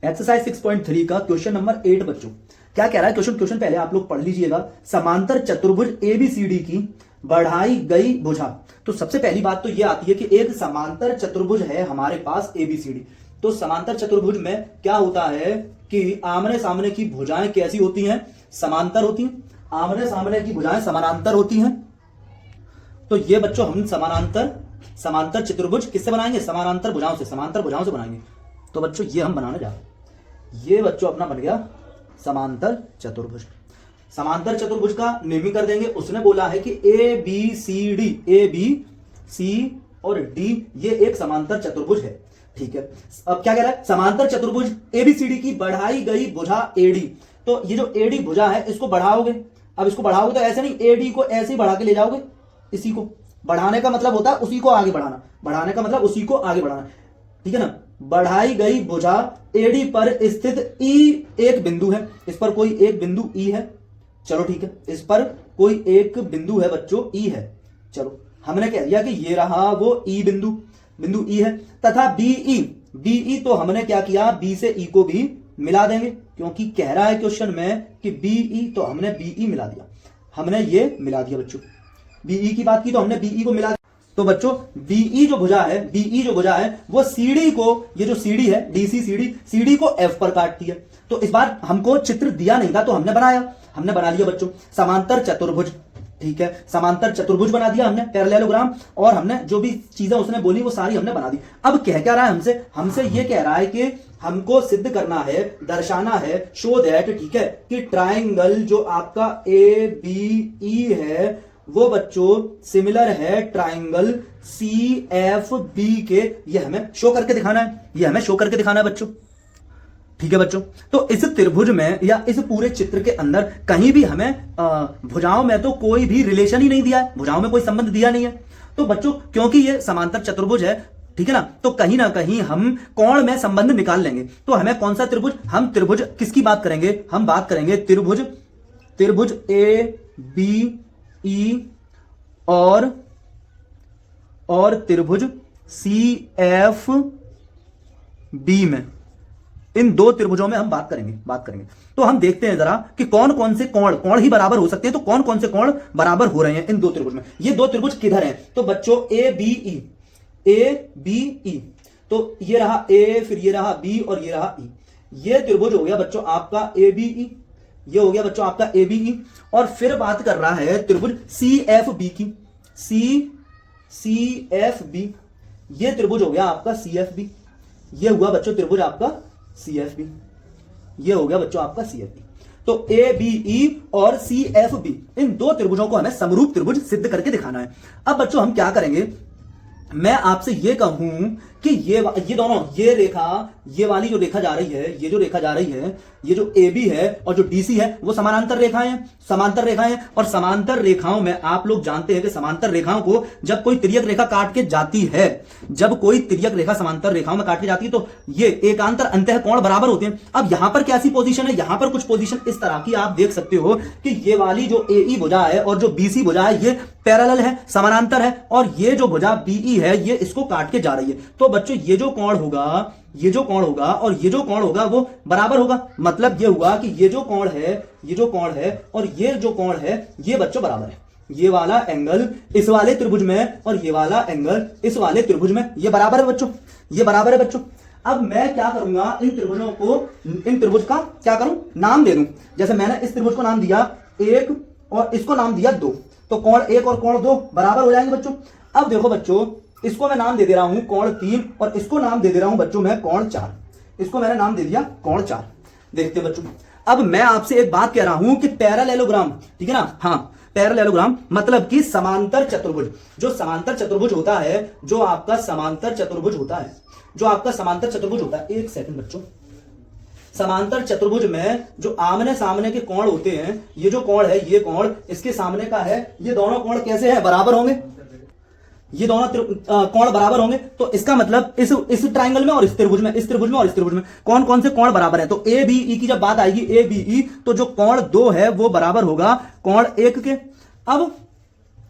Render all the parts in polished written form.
Exercise 6.3 का question number 8 बच्चों क्या कह रहा है। क्वेश्चन पहले आप लोग पढ़ लीजिएगा। समांतर चतुर्भुज एबीसीडी की बढ़ाई गई भुजा। तो सबसे पहली बात तो यह आती है कि एक समांतर चतुर्भुज है हमारे पास एबीसीडी। तो समांतर चतुर्भुज में क्या होता है कि आमने सामने की भुजाएं कैसी होती हैं? समांतर होती हैं। आमने सामने की भुजाएं समानांतर होती हैं। तो ये बच्चों हम समांतर चतुर्भुज किससे बनाएंगे? समांतर भुजाओं से बनाएंगे। तो बच्चों ये हम बनाने जा रहे हैं। ये बच्चों अपना बन गया समांतर चतुर्भुज। समांतर चतुर्भुज का नेमिंग कर देंगे। उसने बोला है कि ए बी सी और डी ये एक समांतर चतुर्भुज है। ठीक है, अब क्या कह रहा है? समांतर चतुर्भुज एबीसीडी की बढ़ाई गई भुजा एडी। तो ये जो एडी भुजा है इसको बढ़ाओगे। अब इसको बढ़ाओगे तो ऐसे नहीं, एडी को ऐसे ही बढ़ा के ले जाओगे। इसी को बढ़ाने का मतलब होता है उसी को आगे बढ़ाना। बढ़ाने का मतलब उसी को आगे बढ़ाना। ठीक है ना। बढ़ाई गई भुजा एडी पर स्थित ई एक बिंदु है। इस पर कोई एक बिंदु ई है। चलो ठीक है, इस पर कोई एक बिंदु है बच्चों, ई है। चलो हमने कह दिया कि ये रहा वो ई बिंदु ई है। तथा बीई तो हमने क्या किया? बी से ई को भी मिला देंगे, क्योंकि कह रहा है क्वेश्चन में कि बीई, तो हमने बीई मिला दिया। हमने ये मिला दिया बच्चों। बीई की बात की तो हमने बीई को मिला दिया। तो बच्चों बीई जो भुजा है वो सीडी को, ये जो सीडी है डीसी सीडी को एफ पर काटती है। तो इस बार हमको चित्र दिया नहीं था तो हमने बना लिया बच्चों समांतर चतुर्भुज। ठीक है, समांतर चतुर्भुज बना दिया हमने, पैरेललोग्राम। और हमने जो भी चीजें उसने बोली वो सारी हमने बना दी। अब कह क्या रहा है हमसे ये कह रहा है कि हमको सिद्ध करना है, दर्शाना है, शो दैट, ठीक है, कि ट्राइंगल जो आपका ए बी ई है वो बच्चों सिमिलर है ट्राइंगल सी एफ बी के। ये हमें शो करके दिखाना है, बच्चों। ठीक है बच्चों, तो इस त्रिभुज में या इस पूरे चित्र के अंदर कहीं भी हमें भुजाओं में तो कोई भी रिलेशन ही नहीं दिया है, भुजाओं में कोई संबंध दिया नहीं है। तो बच्चों क्योंकि ये समांतर चतुर्भुज है, ठीक है ना, तो कहीं ना कहीं हम कोण में संबंध निकाल लेंगे। तो हमें कौन सा त्रिभुज? हम त्रिभुज किसकी बात करेंगे? हम बात करेंगे त्रिभुज ए बी ई और त्रिभुज सी एफ बी में। इन दो त्रिभुजों में हम बात करेंगे। तो हम देखते हैं जरा कि कौन से कोण ही बराबर हो सकते हैं। तो कौन से कोण बराबर हो रहे हैं इन दो त्रिभुज में? ये दो त्रिभुज किधर हैं? तो बच्चों ए बी ई। तो ये रहा ए, फिर ये रहा बी और ये रहा ई। ये त्रिभुज हो गया बच्चों आपका ए बी ई। ये हो गया बच्चों आपका ए बी ई। और फिर बात कर रहा है त्रिभुज सी एफ बी की। सी एफ बी, ये त्रिभुज हो गया आपका सी एफ बी। ये हुआ बच्चों त्रिभुज आपका सी एफ बी। ये हो गया बच्चों आपका सी एफ बी। तो ए बी ई और सी एफ बी, इन दो त्रिभुजों को हमें समरूप त्रिभुज सिद्ध करके दिखाना है। अब बच्चों हम क्या करेंगे? मैं आपसे ये कहूं कि ये दोनों, ये रेखा, ये वाली जो रेखा जा रही है, ये जो ए बी है और जो डीसी है वो समांतर रेखाएं हैं। और समांतर रेखाओं में आप लोग जानते हैं कि समांतर रेखाओं को जब कोई तिर्यक रेखा काट के जाती है, समांतर रेखाओं में काट के जाती है, तो ये एकांतर अंतः कोण बराबर होते हैं। अब यहां पर कैसी पोजीशन है? यहां पर कुछ पोजीशन इस तरह की आप देख सकते हो कि ये वाली जो ए ई भुजा है और जो बीसी भुजा है ये पैरेलल है, समानांतर है, और ये जो भुजा बीई है ये इसको काट के जा रही है। तो बच्चों ये जो कोण होगा और ये जो कोण होगा वो बराबर होगा। मतलब ये हुआ कि ये जो कोण है और ये जो कोण है ये बच्चों बराबर है। ये वाला एंगल इस वाले त्रिभुज में और ये वाला एंगल इस वाले त्रिभुज में, ये बराबर है बच्चों। अब मैं क्या करूंगा? इन त्रिभुज का क्या करूं? नाम दे दूं। जैसे मैंने इस त्रिभुज को नाम दिया 1 और इसको नाम दिया 2, तो कोण 1 और कोण 2 बराबर हो जाएंगे बच्चों। अब देखो बच्चों, इसको मैं नाम दे दे रहा हूं कोण 3 और इसको नाम दे दे रहा हूं बच्चों मैं कोण 4। इसको मैंने नाम दे दिया कोण 4। देखते हैं बच्चों, अब मैं आपसे एक बात कह रहा हूं कि पैरेललोग्राम, ठीक है ना, हाँ पैरेललोग्राम मतलब कि समांतर चतुर्भुज। जो समांतर चतुर्भुज होता है, जो आपका समांतर चतुर्भुज होता है, एक सेकंड बच्चों, समांतर चतुर्भुज में जो आमने सामने के कोण होते हैं, ये जो कोण है, ये कोण इसके सामने का है, ये दोनों कोण कैसे हैं? बराबर होंगे। ये दोनों कोण बराबर होंगे। तो इसका मतलब इस ट्राइंगल में और इस त्रिभुज में कौन से कोण बराबर है? तो ए बी ई की जब बात आएगी, ए बी ई, तो जो कोण 2 है वो बराबर होगा कोण 1 के। अब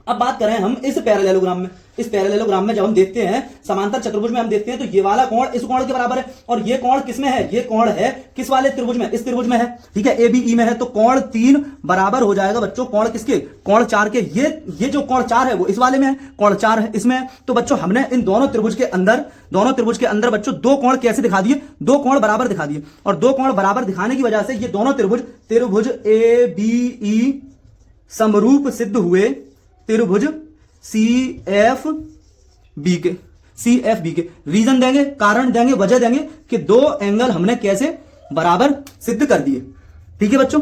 अब बात करें हम इस पैरेललोग्राम में, इस पैरेललोग्राम में जब हम देखते हैं समांतर चतुर्भुज में हम देखते हैं तो ये वाला कोण इस कोण के बराबर है और ये कोण किसमें है, ये कोण है किस वाले त्रिभुज में, इस त्रिभुज में है, ठीक है, ए बी ई में है। तो कोण 3 बराबर हो जाएगा बच्चों कोण किसके, कोण 4 के। ये जो कोण 4 है वो इस वाले में है, कोण 4 है इसमें है। तो बच्चों हमने इन दोनों त्रिभुज के अंदर बच्चों दो कोण कैसे दिखा दिए, दो कोण बराबर दिखा दिए और दो कोण बराबर दिखाने की वजह से ये दोनों त्रिभुज ए बी ई समरूप सिद्ध हुए त्रिभुज सी एफ बी के। रीजन देंगे, कारण देंगे, वजह देंगे कि दो एंगल हमने कैसे बराबर सिद्ध कर दिए। ठीक है बच्चों।